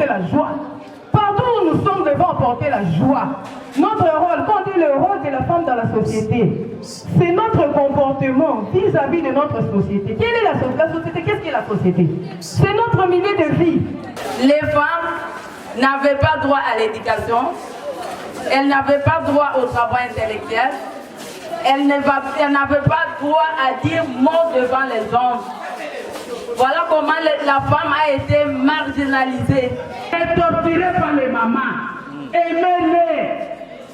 apporter la joie. Partout où nous sommes, devons apporter la joie. Notre rôle, quand on dit le rôle de la femme dans la société, c'est notre comportement vis-à-vis de notre société. Quelle est la société? Qu'est-ce qu'est la société? C'est notre milieu de vie. Les femmes n'avaient pas droit à l'éducation, elles n'avaient pas droit au travail intellectuel, elles n'avaient pas droit à dire mot devant les hommes. Voilà comment la femme a été marginalisée. Elle est torturée par les mamans. Aimez-les.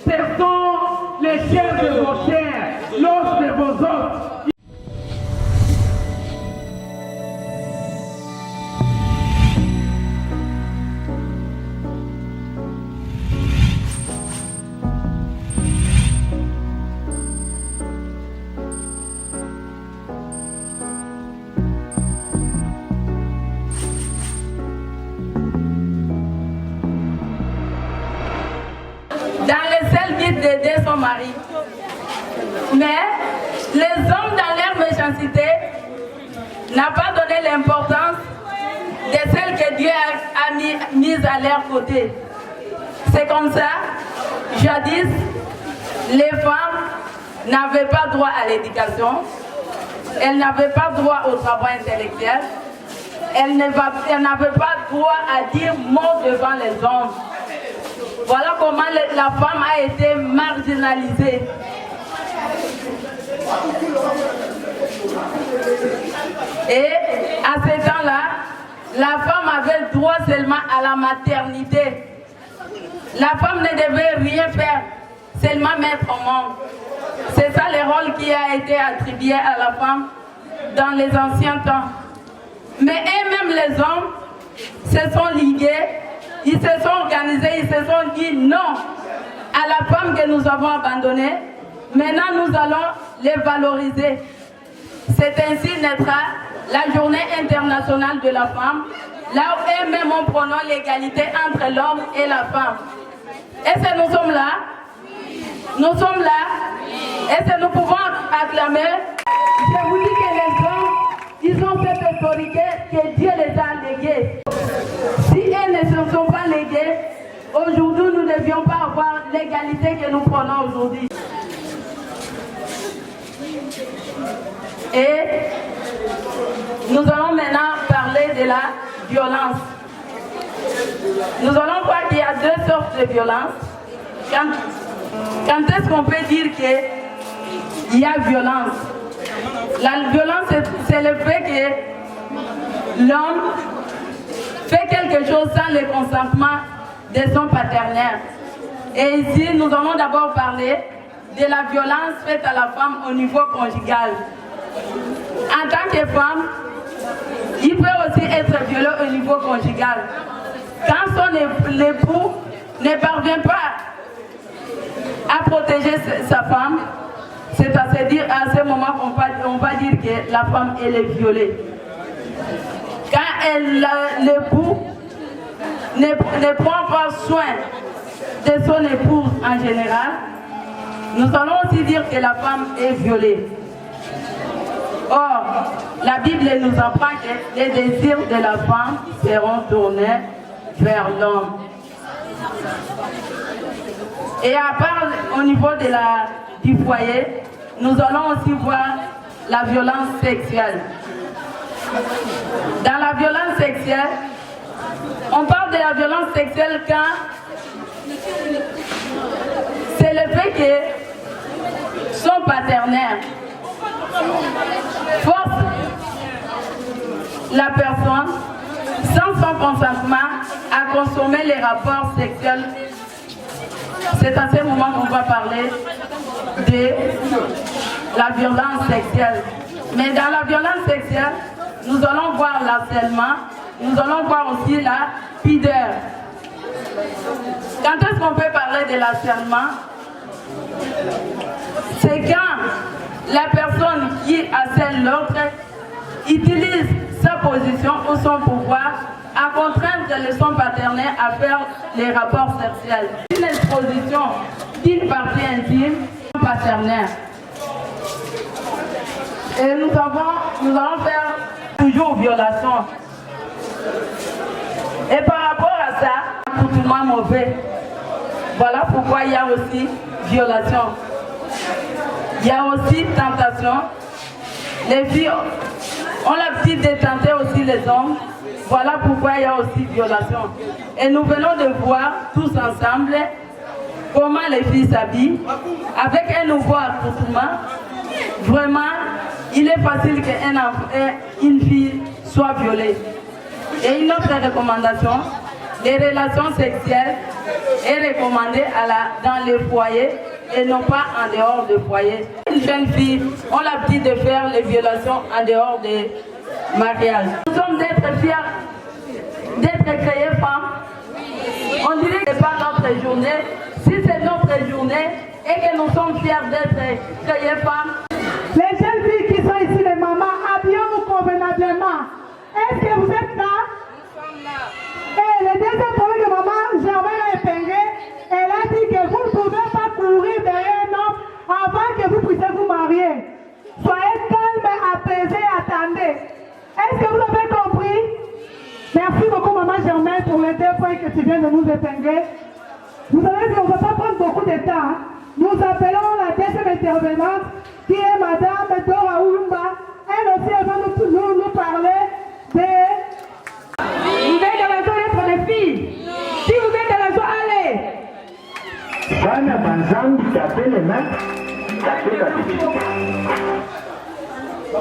Ce sont les chairs de vos chairs, l'os de vos os. Dans le seul but d'aider son mari. Mais les hommes dans leur méchanceté n'ont pas donné l'importance de celles que Dieu a mises à leur côté. C'est comme ça, jadis, les femmes n'avaient pas droit à l'éducation, elles n'avaient pas droit au travail intellectuel, elles n'avaient pas droit à dire mot devant les hommes. Voilà comment la femme a été marginalisée. Et à ce temps-là, la femme avait le droit seulement à la maternité. La femme ne devait rien faire, seulement mettre au monde. C'est ça le rôle qui a été attribué à la femme dans les anciens temps. Mais eux-mêmes les hommes se sont ligués. Ils se sont organisés, ils se sont dit non à la femme que nous avons abandonnée. Maintenant, nous allons les valoriser. C'est ainsi naîtra la journée internationale de la femme, là où eux-mêmes ont prôné l'égalité entre l'homme et la femme. Est-ce que nous sommes là? Nous sommes là? Est-ce que nous pouvons acclamer? Je vous dis que les hommes, ils ont cette autorité que Dieu les a léguée. Si elles ne se sont pas léguées, aujourd'hui nous ne devions pas avoir l'égalité que nous prenons aujourd'hui. Et nous allons maintenant parler de la violence. Nous allons voir qu'il y a deux sortes de violence. Quand est-ce qu'on peut dire qu'il y a violence? La violence, c'est le fait que l'homme fait quelque chose sans le consentement de son partenaire. Et ici, nous allons d'abord parler de la violence faite à la femme au niveau conjugal. En tant que femme, il peut aussi être violé au niveau conjugal. Quand son époux ne parvient pas à protéger sa femme, c'est à ce moment qu'on va dire que la femme elle est violée. Quand l'époux ne prend pas soin de son épouse en général, nous allons aussi dire que la femme est violée. Or, la Bible nous apprend que les désirs de la femme seront tournés vers l'homme. Et à part au niveau du foyer, nous allons aussi voir la violence sexuelle. Dans la violence sexuelle, on parle de la violence sexuelle quand c'est le fait que son partenaire force la personne sans son consentement à consommer les rapports sexuels. C'est à ce moment qu'on va parler de la violence sexuelle. Mais dans la violence sexuelle, nous allons voir l'harcèlement, nous allons voir aussi la pudeur. Quand est-ce qu'on peut parler de l'harcèlement? C'est quand la personne qui harcèle l'autre utilise sa position ou son pouvoir à contraindre son partenaire à faire les rapports sexuels. Une exposition d'une partie intime du partenaire. Et nous allons faire toujours violation. Et par rapport à ça, comportement mauvais. Voilà pourquoi il y a aussi violation. Il y a aussi tentation. Les filles ont l'habitude de tenter aussi les hommes. Voilà pourquoi il y a aussi violation. Et nous venons de voir tous ensemble comment les filles s'habillent. Avec un nouveau accoutrement, vraiment, il est facile qu'une fille soit violée. Et une autre recommandation, les relations sexuelles est recommandée dans les foyers et non pas en dehors du foyer. Les jeunes filles ont l'habitude de faire les violations en dehors des mariages. Nous sommes d'être fiers d'être créées femmes. On dirait que ce n'est pas notre journée. Si c'est notre journée et que nous sommes fiers d'être créées femmes. Les jeunes filles qui sont ici, les mamans, habillons-nous convenablement. Est-ce que vous êtes là? Nous sommes là. Et le deuxième problème que maman Germaine a épinglé, elle a dit que vous ne pouvez pas courir derrière un homme avant que vous puissiez vous marier. Soyez calme, apaisés, attendez. Est-ce que vous avez compris? Merci beaucoup maman Germaine pour les 2 points que tu viens de nous épingler. Vous savez qu'on ne va pas prendre beaucoup de temps. Nous appelons la deuxième intervenante qui est madame Dora Oulumba. Elle aussi elle va nous parler de... Vous êtes dans la joie d'être des filles. Si vous êtes dans la joie, allez.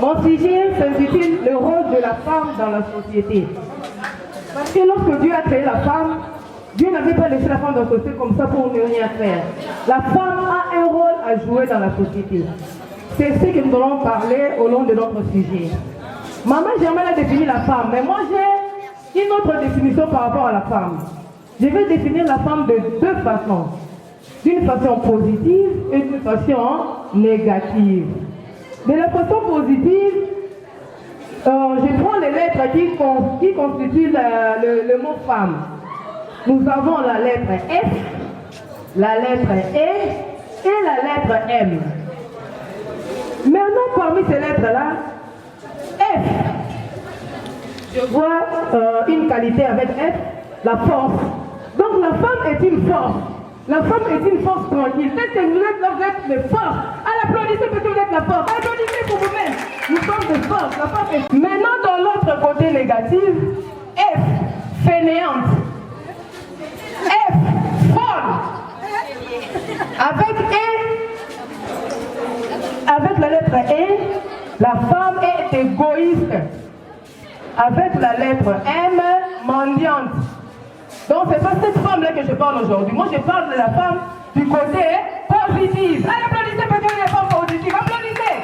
Mon sujet s'intitule le rôle de la femme dans la société. Parce que lorsque Dieu a créé la femme, Dieu n'avait pas laissé la femme dans la société comme ça pour ne rien faire. La femme a un rôle à jouer dans la société. C'est ce que nous allons parler au long de notre sujet. Maman Germaine a défini la femme, mais moi j'ai une autre définition par rapport à la femme. Je vais définir la femme de 2 façons. D'une façon positive et d'une façon négative. De la façon positive, je prends les lettres qui constituent le mot femme. Nous avons la lettre F, la lettre E et la lettre M. Maintenant, parmi ces lettres-là, F, je vois une qualité avec F, la force. Donc la femme est une force. La femme est une force tranquille. Peut-être que vous êtes là, vous êtes des forces. Applaudissez parce que vous êtes la force. Applaudissez pour vous-même. Nous sommes des forces. La femme est... Maintenant, dans l'autre côté négatif, F, fainéante. F, folle. Avec la lettre E, la femme est égoïste. Avec la lettre M, mendiante. Donc c'est pas cette femme-là que je parle aujourd'hui. Moi je parle de la femme du côté positif. Allez, applaudissez parce qu'il y a des femmes positives. Applaudissez.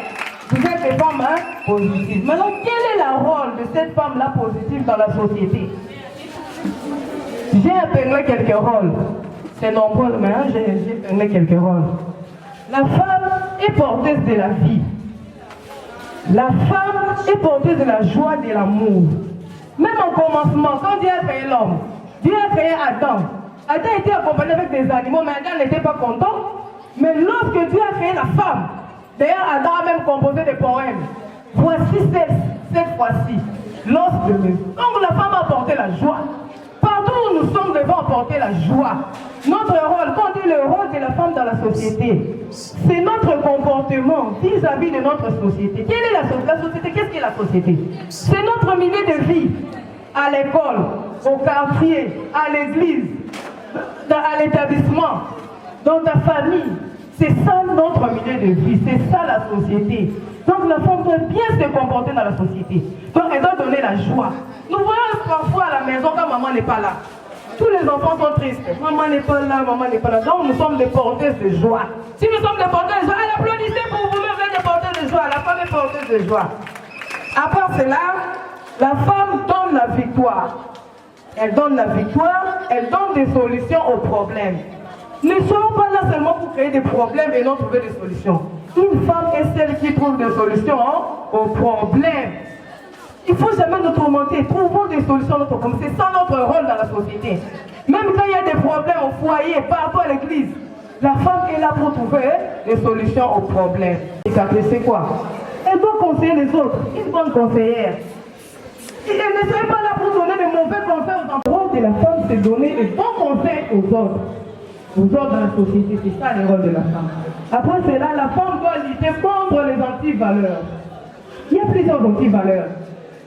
Vous êtes des femmes positives. Maintenant, quel est le rôle de cette femme-là positive dans la société? J'ai épinglé quelques rôles. C'est nombreux, mais j'ai épinglé quelques rôles. La femme est porteuse de la vie. La femme est porteuse de la joie, de l'amour. Même au commencement, quand Dieu a créé l'homme, Dieu a créé Adam. Adam était accompagné avec des animaux, mais Adam n'était pas content. Mais lorsque Dieu a créé la femme, d'ailleurs Adam a même composé des poèmes. Voici cette fois-ci, lorsque donc la femme a apporté la joie. Partout où nous sommes, devons apporter la joie. Notre rôle, quand on dit le rôle de la femme dans la société, c'est notre comportement vis-à-vis de notre société. Quelle est la société? Qu'est-ce qu'est la société? C'est notre milieu de vie. À l'école, au quartier, à l'église, à l'établissement, dans ta famille. C'est ça notre milieu de vie, c'est ça la société. Donc la femme doit bien se comporter dans la société. Donc elle doit donner la joie. Nous voyons parfois à la maison quand maman n'est pas là. Tous les enfants sont tristes. Maman n'est pas là, maman n'est pas là. Donc nous sommes des porteuses de joie. Si nous sommes des porteuses de joie, allez applaudissez pour vous-même, vous êtes des porteuses de joie. La femme est porteuse de joie. À part cela, la femme donne la victoire. Elle donne la victoire, elle donne des solutions aux problèmes. Ne soyons pas là seulement pour créer des problèmes et non trouver des solutions. Une femme est celle qui trouve des solutions aux problèmes. Il ne faut jamais nous tourmenter. Trouvons des solutions à notre problème. C'est ça notre rôle dans la société. Même quand il y a des problèmes au foyer, partout à l'église, la femme est là pour trouver des solutions aux problèmes. Et c'est quoi? Elle doit conseiller les autres. Une bonne conseillère. Et elle ne serait pas là pour donner de mauvais conseils aux enfants. Le rôle de la femme, c'est donner de bons conseil aux autres de la société. C'est ça le rôle de la femme. Après cela, la femme doit lutter contre les antivaleurs. Il y a plusieurs antivaleurs.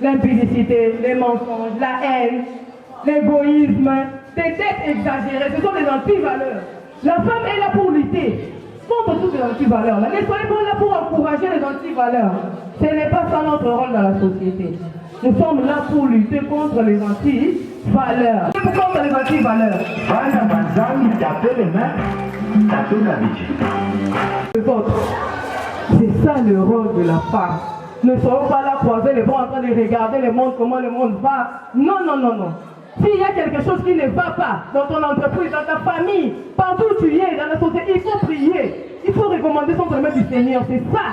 L'impudicité, les mensonges, la haine, l'égoïsme, des dettes exagérées. Ce sont les antivaleurs. La femme est là pour lutter contre toutes les antivaleurs. Ne soyez pas là pour encourager les antivaleurs. Ce n'est pas ça notre rôle dans la société. Nous sommes là pour lutter contre les antivaleurs. Contre les antivaleurs. C'est ça le rôle de la femme. Ne soyons pas là croiser les bras en train de regarder le monde, comment le monde va. Non, non, non, non. S'il y a quelque chose qui ne va pas dans ton entreprise, dans ta famille, partout où tu es, dans la société, il faut prier. Il faut recommander son remède du Seigneur. C'est ça.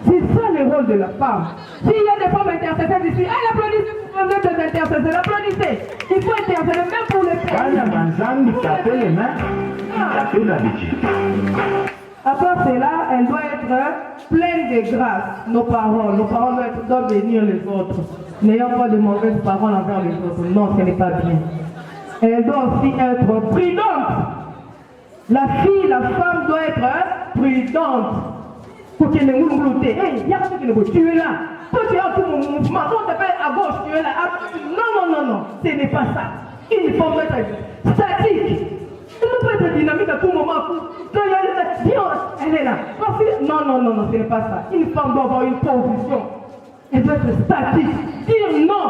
C'est ça le rôle de la femme. S'il y a des femmes intercesseurs ici, applaudissez pour vous des intercesseurs, applaudissez. Il faut intercéder même pour les femmes. À part cela, elle doit être pleine de grâce. Nos paroles doivent bénir les autres. N'ayant pas de mauvaises paroles envers les autres. Non, ce n'est pas bien. Elle doit aussi être prudente. La femme doit être prudente. Pour qu'elle ne moule. Hey, il y a quelqu'un qui ne veut. Tu es là. Toi, tu es en tout mon mouvement. Quand on t'appelle à gauche, tu es là. Non, non, non, non. Ce n'est pas ça. Une femme doit être statique. Elle ne peut pas être dynamique à tout moment. Quand elle est là. Non, non, non, non, ce n'est pas ça. Une femme doit avoir une position. Elle doit être statique. Dire non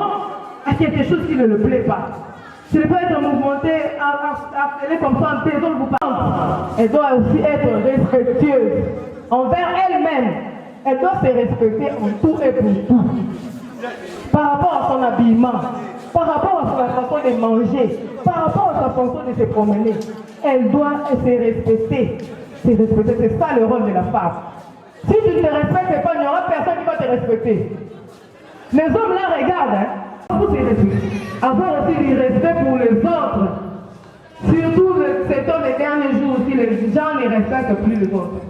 à quelque chose qui ne le plaît pas. Ce n'est pas être mouvementée, elle est comme ça en désordre, vous parlez. Elle doit aussi être respectueuse envers elle-même. Elle doit se respecter en tout et pour tout. Par rapport à son habillement, par rapport à sa façon de manger, par rapport à sa façon de se promener. Elle doit se respecter. C'est ça le rôle de la femme. Si tu ne te respectes pas, il n'y aura personne qui va te respecter. Les hommes là regardent, hein. Avoir aussi du respect pour les autres. Surtout c'est dans les derniers jours aussi, les gens ne respectent plus les autres.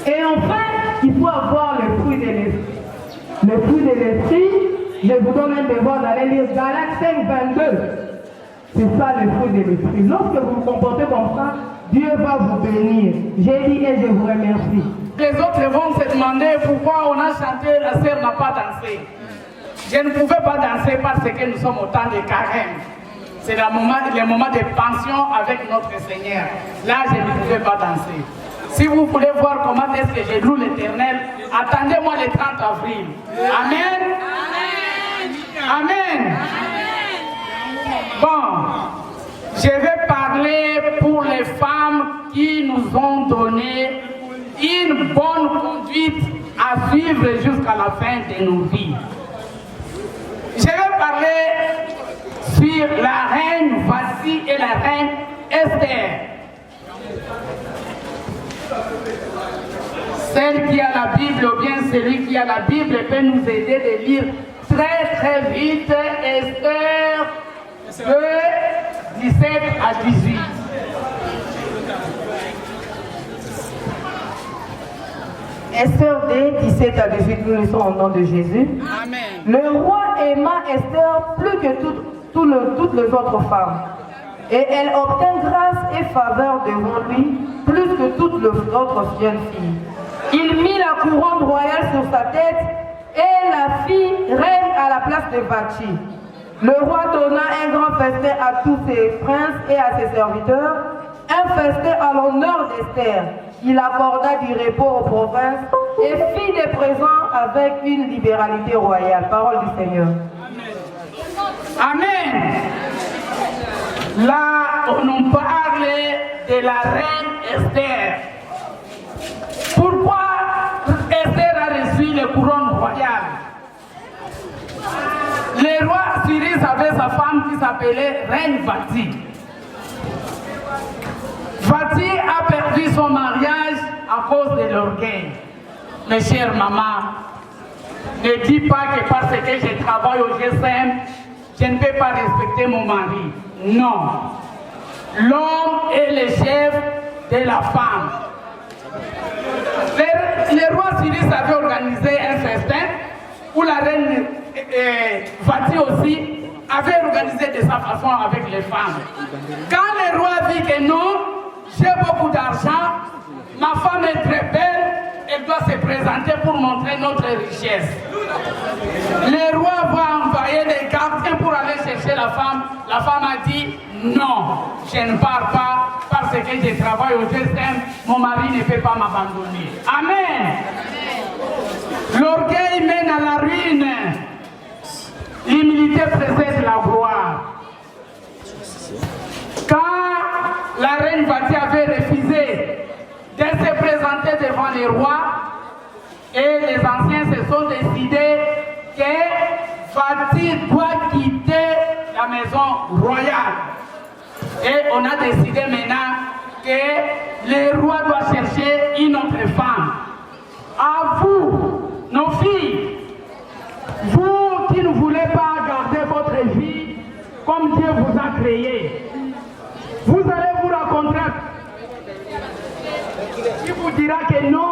Et enfin, il faut avoir les fruits de l'esprit. Les fruits de l'esprit, je vous donne un devoir d'aller lire Galates 5:22. C'est ça les fruits de l'esprit. Lorsque vous vous comportez comme ça, Dieu va vous bénir. J'ai dit et je vous remercie. Les autres vont se demander pourquoi on a chanté, la sœur n'a pas dansé. Je ne pouvais pas danser parce que nous sommes au temps de carême. C'est le moment de pension avec notre Seigneur. Là, je ne pouvais pas danser. Si vous voulez voir comment est-ce que je loue l'Éternel, attendez-moi le 30 avril. Amen. Amen. Bon, je vais parler pour les femmes qui nous ont donné une bonne conduite à suivre jusqu'à la fin de nos vies. Je vais parler sur la reine Vasti et la reine Esther. Celle qui a la Bible ou bien celui qui a la Bible peut nous aider de lire très vite Esther 2, 17 à 18. Esther 2, 17 à 18, nous lisons au nom de Jésus. Amen. Le roi aima Esther plus que toutes les autres femmes. Et elle obtint grâce et faveur devant lui, plus que toutes les autres jeunes filles. Il mit la couronne royale sur sa tête et la fit reine à la place de Vasti. Le roi donna un grand festin à tous ses princes et à ses serviteurs, un festin à l'honneur d'Esther. Il accorda du repos aux provinces et fit des présents avec une libéralité royale. Parole du Seigneur. Amen. Là, on nous parle de la reine Esther. Pourquoi Esther a reçu le couronne royal? Le roi Cyrus avait sa femme qui s'appelait Reine Vasti. Vasti a perdu son mariage à cause de l'orgueil. Mes chères mamans, ne dis pas que parce que je travaille au GSM, je ne peux pas respecter mon mari. Non. L'homme est le chef de la femme. Le roi Cyrus avait organisé un festin où la reine Vasti aussi avait organisé de sa façon avec les femmes. Quand le roi vit que non, j'ai beaucoup d'argent, ma femme est très belle, elle doit se présenter pour montrer notre richesse. Le roi va envoyer des gardiens pour aller chercher la femme. La femme a dit non, je ne pars pas parce que je travaille au GSM, mon mari ne peut pas m'abandonner. Amen. L'orgueil mène à la ruine. L'humilité précède la gloire. Quand la reine Vati avait refusé de se présenter devant les rois, et les anciens se sont décidés que Vati doit quitter la maison royale. Et on a décidé maintenant que le roi doit chercher une autre femme. À vous, nos filles, vous qui ne voulez pas garder votre vie comme Dieu vous a créé, vous allez vous rencontrer qui vous dira que non.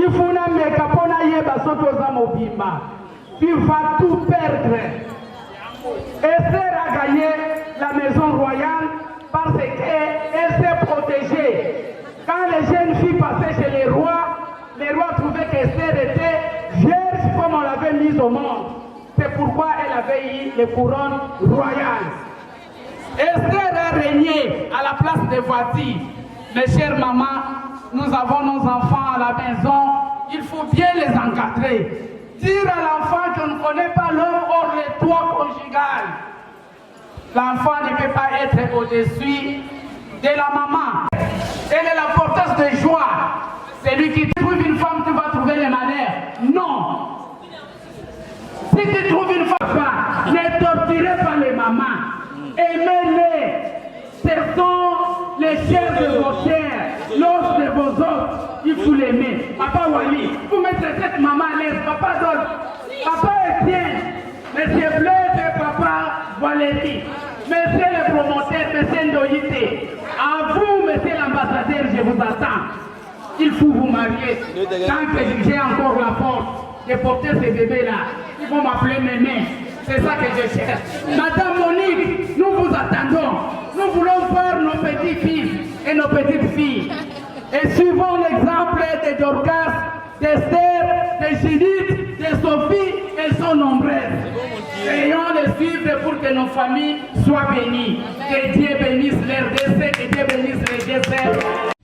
Il faut tu vas tout perdre. Esther a gagné la maison royale parce qu'elle s'est protégée. Quand les jeunes filles passaient chez les rois trouvaient qu'Esther était vierge comme on l'avait mise au monde. C'est pourquoi elle avait eu les couronnes royales. Esther a régné à la place de Vati. Mes chères mamans, nous avons nos enfants à la maison, il faut bien les encadrer. Dire à l'enfant qu'on ne connaît pas l'homme hors les toits conjugal. L'enfant ne peut pas être au-dessus de la maman. Elle est la porteuse de joie. Celui qui trouve une femme, tu vas trouver les malheurs. Non. Si tu trouves une femme, ne torturez pas les mamans. Aimez-les. Ce sont les chairs de vos chairs, l'os de vos os. Il faut l'aimer. Papa Wali, vous mettrez cette maman à l'aise. Papa Dolph, Papa Etienne, Monsieur Blaise et Papa Valérie, Monsieur le promoteur, Monsieur Ndoyité. À vous, Monsieur l'ambassadeur, je vous attends. Il faut vous marier. Tant que j'ai encore la force de porter ces bébés-là, ils vont m'appeler Mémé. C'est ça que je cherche. Madame Monique, nous vous attendons. Nous voulons voir nos petits-fils et nos petites-filles. Et suivons l'exemple de Dorcas, d'Esther, de Judith, de Sophie, elles sont nombreuses. Ayons les suivre pour que nos familles soient bénies. Que Dieu bénisse leur décès, que Dieu bénisse les décès.